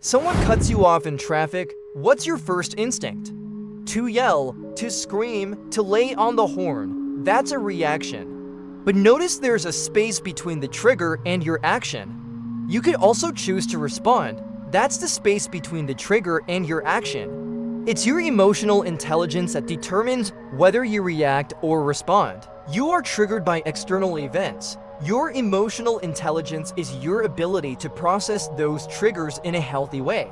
Someone cuts you off in traffic, what's your first instinct? To yell, to scream, to lay on the horn. That's a reaction. But notice there's a space between the trigger and your action. You could also choose to respond. That's the space between the trigger and your action. It's your emotional intelligence that determines whether you react or respond. You are triggered by external events. Your emotional intelligence is your ability to process those triggers in a healthy way.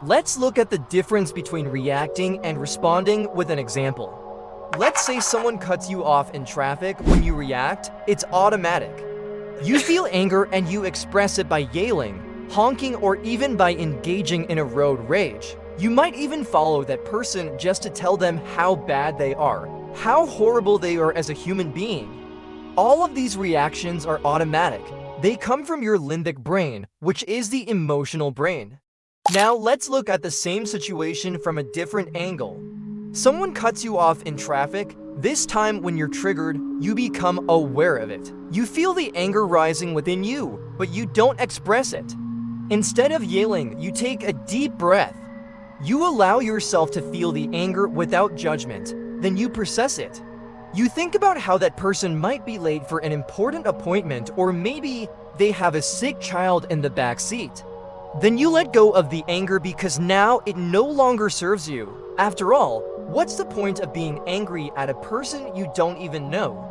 Let's look at the difference between reacting and responding with an example. Let's say someone cuts you off in traffic. When you react, it's automatic. You feel anger and you express it by yelling, honking, or even by engaging in a road rage. You might even follow that person just to tell them how bad they are, how horrible they are as a human being. All of these reactions are automatic. They come from your limbic brain, which is the emotional brain. Now let's look at the same situation from a different angle. Someone cuts you off in traffic. This time when you're triggered, you become aware of it. You feel the anger rising within you, but you don't express it. Instead of yelling, you take a deep breath. You allow yourself to feel the anger without judgment, then you process it. You think about how that person might be late for an important appointment, or maybe they have a sick child in the back seat. Then you let go of the anger because now it no longer serves you. After all, what's the point of being angry at a person you don't even know?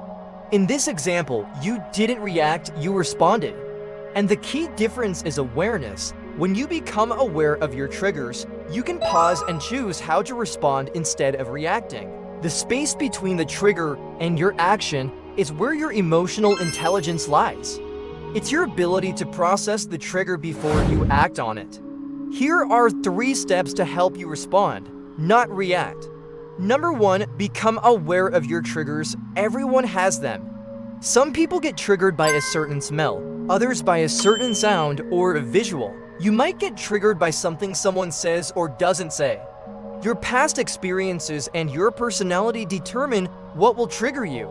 In this example, you didn't react, you responded. And the key difference is awareness. When you become aware of your triggers, you can pause and choose how to respond instead of reacting. The space between the trigger and your action is where your emotional intelligence lies. It's your ability to process the trigger before you act on it. Here are 3 steps to help you respond, not react. Number 1, become aware of your triggers. Everyone has them. Some people get triggered by a certain smell, others by a certain sound or a visual. You might get triggered by something someone says or doesn't say. Your past experiences and your personality determine what will trigger you.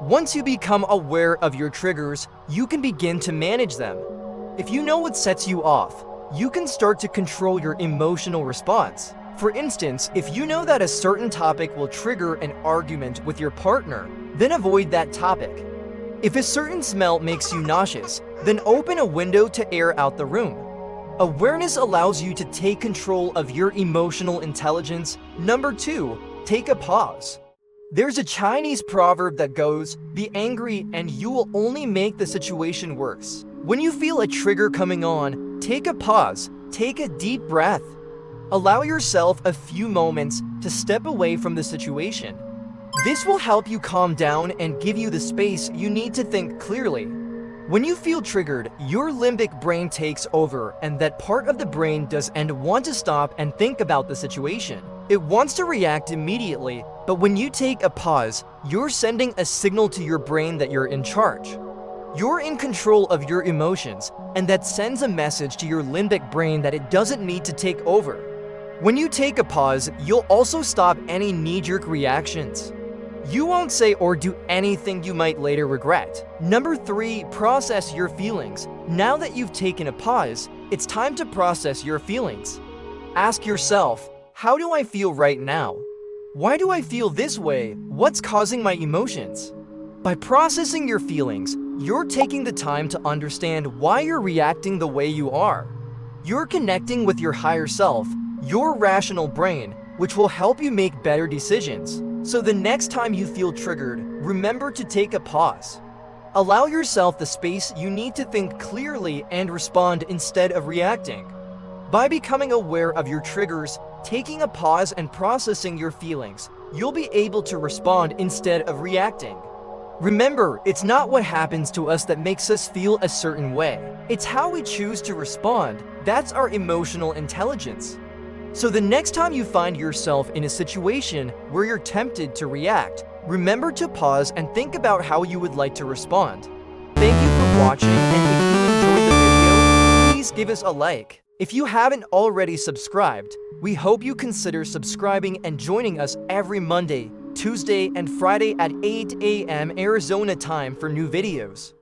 Once you become aware of your triggers, you can begin to manage them. If you know what sets you off, you can start to control your emotional response. For instance, if you know that a certain topic will trigger an argument with your partner, then avoid that topic. If a certain smell makes you nauseous, then open a window to air out the room. Awareness allows you to take control of your emotional intelligence. Number 2, take a pause. There's a Chinese proverb that goes, "Be angry and you will only make the situation worse." When you feel a trigger coming on, take a pause, take a deep breath. Allow yourself a few moments to step away from the situation. This will help you calm down and give you the space you need to think clearly. When you feel triggered, your limbic brain takes over, and that part of the brain doesn't want to stop and think about the situation. It wants to react immediately, but when you take a pause, you're sending a signal to your brain that you're in charge. You're in control of your emotions, and that sends a message to your limbic brain that it doesn't need to take over. When you take a pause, you'll also stop any knee-jerk reactions. You won't say or do anything you might later regret. Number 3, process your feelings. Now that you've taken a pause, it's time to process your feelings. Ask yourself, how do I feel right now? Why do I feel this way? What's causing my emotions? By processing your feelings, you're taking the time to understand why you're reacting the way you are. You're connecting with your higher self, your rational brain, which will help you make better decisions. So the next time you feel triggered, remember to take a pause. Allow yourself the space you need to think clearly and respond instead of reacting. By becoming aware of your triggers, taking a pause and processing your feelings, you'll be able to respond instead of reacting. Remember, it's not what happens to us that makes us feel a certain way. It's how we choose to respond. That's our emotional intelligence. So the next time you find yourself in a situation where you're tempted to react, remember to pause and think about how you would like to respond. Thank you for watching, and if you enjoyed the video, please give us a like. If you haven't already subscribed, we hope you consider subscribing and joining us every Monday, Tuesday, and Friday at 8 a.m. Arizona time for new videos.